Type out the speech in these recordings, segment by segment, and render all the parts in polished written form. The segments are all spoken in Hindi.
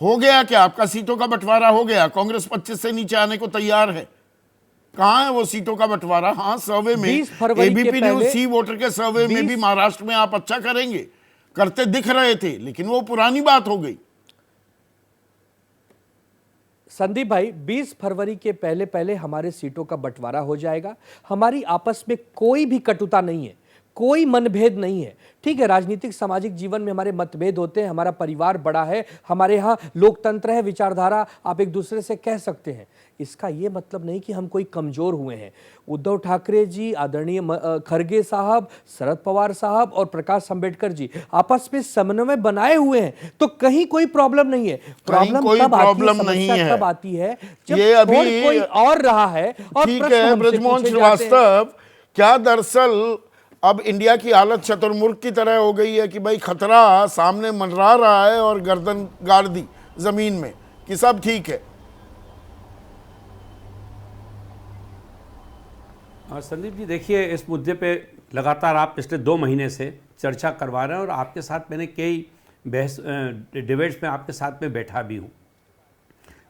हो गया क्या? आपका सीटों का बंटवारा हो गया? कांग्रेस 25 से नीचे आने को तैयार है। कहां है वो सीटों का बंटवारा? हाँ, सर्वे में 20 फरवरी के एबीपी न्यूज पहले सी वोटर के सर्वे में भी महाराष्ट्र में आप अच्छा करेंगे करते दिख रहे थे, लेकिन वो पुरानी बात हो गई। संदीप भाई, 20 फरवरी के पहले पहले हमारे सीटों का बंटवारा हो जाएगा। हमारी आपस में कोई भी कटुता नहीं है, कोई मनभेद नहीं है। ठीक है, राजनीतिक सामाजिक जीवन में हमारे मतभेद होते हैं, हमारा परिवार बड़ा है, हमारे यहाँ लोकतंत्र है, विचारधारा आप एक दूसरे से कह सकते हैं। इसका ये मतलब नहीं कि हम कोई कमजोर हुए हैं। उद्धव ठाकरे जी, आदरणीय खड़गे साहब, शरद पवार साहब और प्रकाश अंबेडकर जी आपस में समन्वय बनाए हुए हैं, तो कहीं कोई प्रॉब्लम नहीं है। प्रॉब्लम तब आती है, समस्या तब आती है जब ये अभी कोई और रहा है। और ठीक है ब्रजमोहन श्रीवास्तव, क्या दरअसल अब इंडिया की हालत शतुरमुर्ग की तरह हो गई है कि भाई खतरा सामने मंडरा रहा है और गर्दन गाड़ दी जमीन में कि सब ठीक है? संदीप जी देखिए, इस मुद्दे पे लगातार आप पिछले 2 महीने से चर्चा करवा रहे हैं और आपके साथ मैंने कई बहस डिबेट्स में आपके साथ में बैठा भी हूँ।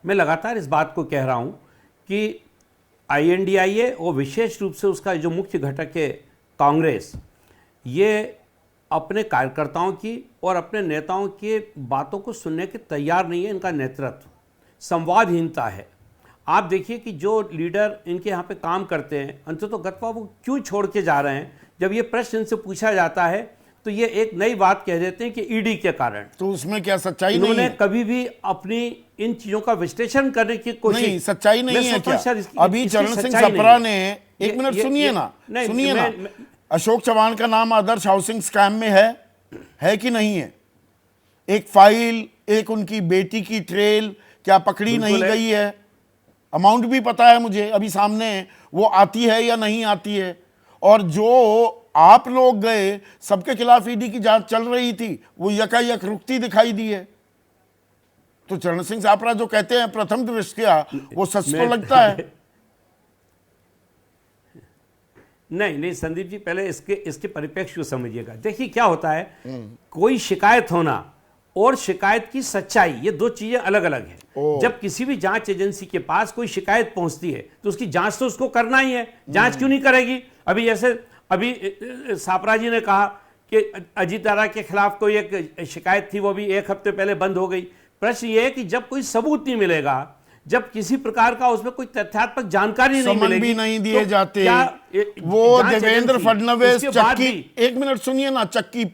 मैं लगातार इस बात को कह रहा हूँ कि INDIA और विशेष रूप से उसका जो मुख्य घटक है कांग्रेस, ये अपने कार्यकर्ताओं की और अपने नेताओं की बातों को सुनने के तैयार नहीं है। इनका नेतृत्व संवादहीनता है। आप देखिए कि जो लीडर इनके यहाँ पे काम करते हैं, अंततोगत्वा वो क्यों छोड़ के जा रहे हैं। जब ये प्रश्न इनसे पूछा जाता है तो ये एक नई बात कह देते हैं कि ईडी के कारण। तो उसमें क्या सच्चाई नहीं है? इन्होंने कभी भी अपनी इन चीजों का विश्लेषण करने की कोशिश नहीं, सच्चाई नहीं है क्या? अभी चरण सिंह सप्रा ने, एक मिनट सुनिए ना, सुनिए ना, अशोक चव्हाण का नाम आदर्श हाउसिंग स्कैम में है कि नहीं है? एक फाइल, एक उनकी बेटी की ट्रेल क्या पकड़ी नहीं गई है? अमाउंट भी पता है मुझे अभी सामने, वो आती है या नहीं आती है। और जो आप लोग गए, सबके खिलाफ ईडी की जांच चल रही थी, वो यकायक रुकती दिखाई दी है। तो चरण सिंह सापरा जो कहते हैं प्रथम दृष्टया, वो सच तो लगता है। नहीं संदीप जी, पहले इसके परिप्रेक्ष्य को समझिएगा। देखिए क्या होता है, कोई शिकायत होना और शिकायत की सच्चाई, ये 2 चीजें अलग अलग हैं। जब किसी भी जांच एजेंसी के पास कोई शिकायत पहुंचती है तो उसकी जांच तो उसको करना ही है। जांच क्यों नहीं करेगी? अभी जैसे अभी सापरा जी ने कहा कि अजीत दादा के खिलाफ कोई एक शिकायत थी, वो भी 1 हफ्ते पहले बंद हो गई। प्रश्न ये है कि जब कोई सबूत नहीं मिलेगा, जब किसी प्रकार का उसमें कोई तथ्यात्मक जानकारी नहीं मिलेगी, भी नहीं दिए तो जाते। वो देवेंद्र फडणवीस चक्की, एक मिनट सुनिए ना, चक्की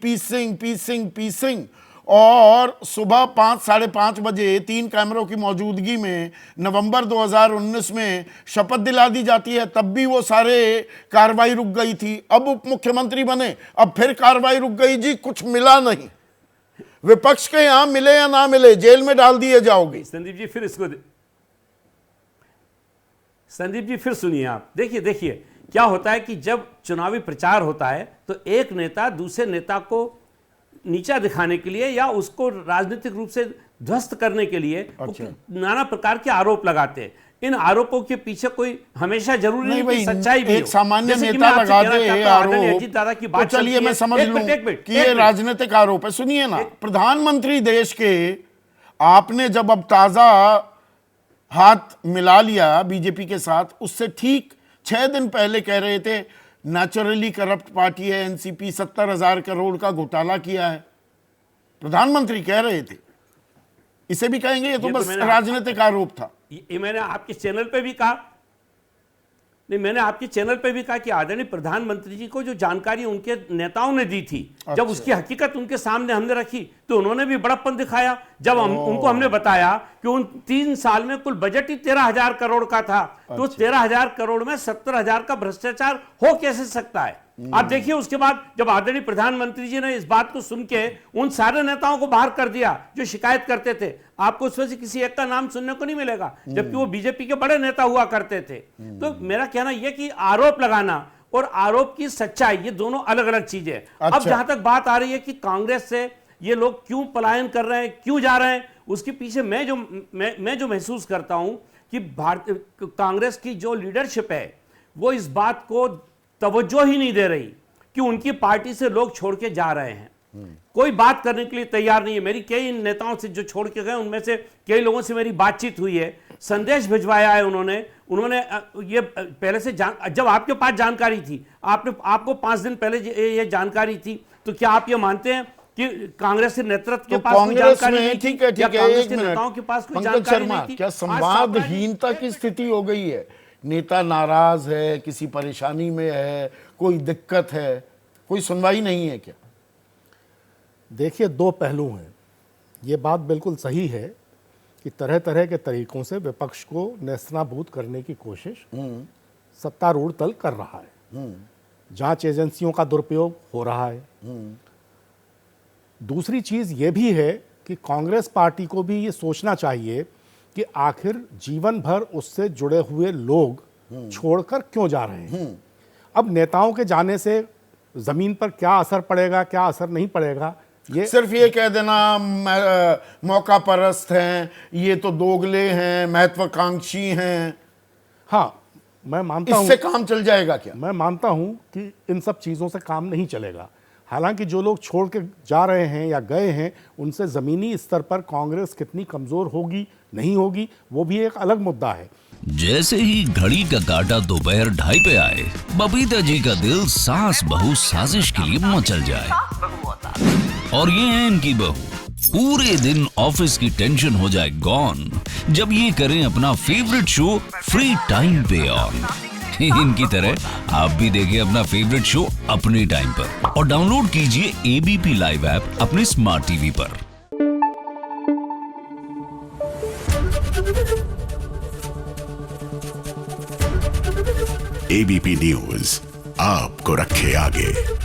पीसिंग और सुबह 5 साढ़े 5 बजे 3 कैमरों की मौजूदगी में नवंबर 2019 में शपथ दिला दी जाती है, तब भी वो सारे कार्रवाई रुक गई थी। अब उप मुख्यमंत्री बने, अब फिर कार्रवाई रुक गई जी, कुछ मिला नहीं। विपक्ष के यहां मिले या ना मिले, जेल में डाल दिए जाओगे। संदीप जी फिर सुनिए आप। देखिए क्या होता है कि जब चुनावी प्रचार होता है तो एक नेता दूसरे नेता को नीचा दिखाने के लिए या उसको राजनीतिक रूप से ध्वस्त करने के लिए नाना प्रकार के आरोप लगाते हैं। इन आरोपों के पीछे कोई हमेशा जरूरी नहीं कि सच्चाई भी हो। एक सामान्य नेता लगा दे आरोप, अजीत दादा की बात, तो चलिए मैं समझ लूं कि ये राजनीतिक आरोप है। सुनिए ना, प्रधानमंत्री देश के, आपने जब अब ताजा हाथ मिला लिया बीजेपी के साथ, उससे ठीक 6 दिन पहले कह रहे थे नेचुरली करप्ट पार्टी है एनसीपी, 70,000 करोड़ का घोटाला किया है, प्रधानमंत्री कह रहे थे। इसे भी कहेंगे ये तो बस राजनीतिक आरोप था। ये मैंने आपके चैनल पे भी कहा, नहीं मैंने आपके चैनल पे भी कहा कि आदरणीय प्रधानमंत्री जी को जो जानकारी उनके नेताओं ने दी थी, जब उसकी हकीकत उनके सामने हमने रखी तो उन्होंने भी बड़प्पन दिखाया। जब उनको हमने बताया कि उन 3 साल में कुल बजट ही 13,000 करोड़ का था, तो 13,000 करोड़ में 70,000 का भ्रष्टाचार हो कैसे सकता है? आप देखिए उसके बाद जब आदरणीय प्रधानमंत्री जी ने इस बात को सुन के उन सारे नेताओं को बाहर कर दिया जो शिकायत करते थे, आपको उसमें से किसी एक का नाम सुनने को नहीं मिलेगा, जबकि वो बीजेपी के बड़े नेता हुआ करते थे। तो मेरा कहना यह कि आरोप लगाना और आरोप की सच्चाई, ये दोनों अलग अलग चीजें हैं। अब जहां तक बात आ रही है कि कांग्रेस से ये लोग क्यों पलायन कर रहे हैं, क्यों जा रहे हैं, उसके पीछे मैं जो महसूस करता हूं कि कांग्रेस की जो लीडरशिप है वो इस बात को तवज्जो ही नहीं दे रही कि उनकी पार्टी से लोग छोड़ के जा रहे हैं। कोई बात करने के लिए तैयार नहीं है। मेरी कई नेताओं से जो छोड़ के गए उनमें से कई लोगों से मेरी बातचीत हुई है, संदेश भिजवाया है उन्होंने ये पहले से जब आपके पास जानकारी थी, आपको 5 दिन पहले ये जानकारी थी, तो क्या आप ये मानते हैं कि कांग्रेस के नेतृत्व के पास कोई जानकारी नहीं थी? ठीक है, कांग्रेस के नेताओं के पास कोई जानकारी नहीं थी? क्या संवादहीनता की स्थिति हो गई है? नेता नाराज है, किसी परेशानी में है, कोई दिक्कत है, कोई सुनवाई नहीं है क्या? देखिए, 2 पहलू हैं। ये बात बिल्कुल सही है कि तरह तरह के तरीकों से विपक्ष को नेस्तनाबूद करने की कोशिश सत्तारूढ़ दल कर रहा है। जांच एजेंसियों का दुरुपयोग हो रहा है। दूसरी चीज ये भी है कि कांग्रेस पार्टी को भी ये सोचना चाहिए कि आखिर जीवन भर उससे जुड़े हुए लोग छोड़कर क्यों जा रहे हैं। अब नेताओं के जाने से जमीन पर क्या असर पड़ेगा, क्या असर नहीं पड़ेगा, ये सिर्फ ये कह देना मौका परस्त हैं, ये तो दोगले हैं, महत्वाकांक्षी हैं, हाँ, मैं मानता हूं इससे काम चल जाएगा क्या? मैं मानता हूं कि इन सब चीज़ों से काम नहीं चलेगा। हालांकि जो लोग छोड़ के जा रहे हैं या गए हैं, उनसे ज़मीनी स्तर पर कांग्रेस कितनी कमज़ोर होगी नहीं होगी वो भी एक अलग मुद्दा है। जैसे ही घड़ी का काटा दोपहर 2:30 पे आए, बबीता जी का दिल सास बहू साजिश के लिए मचल जाए। और ये है इनकी बहू, पूरे दिन ऑफिस की टेंशन हो जाए गॉन जब ये करें अपना फेवरेट शो फ्री टाइम पे ऑन। इनकी तरह आप भी देखिए अपना फेवरेट शो अपने टाइम पर और डाउनलोड कीजिए एबीपी लाइव ऐप अपने स्मार्ट टीवी पर। एबीपी न्यूज आपको रखे आगे।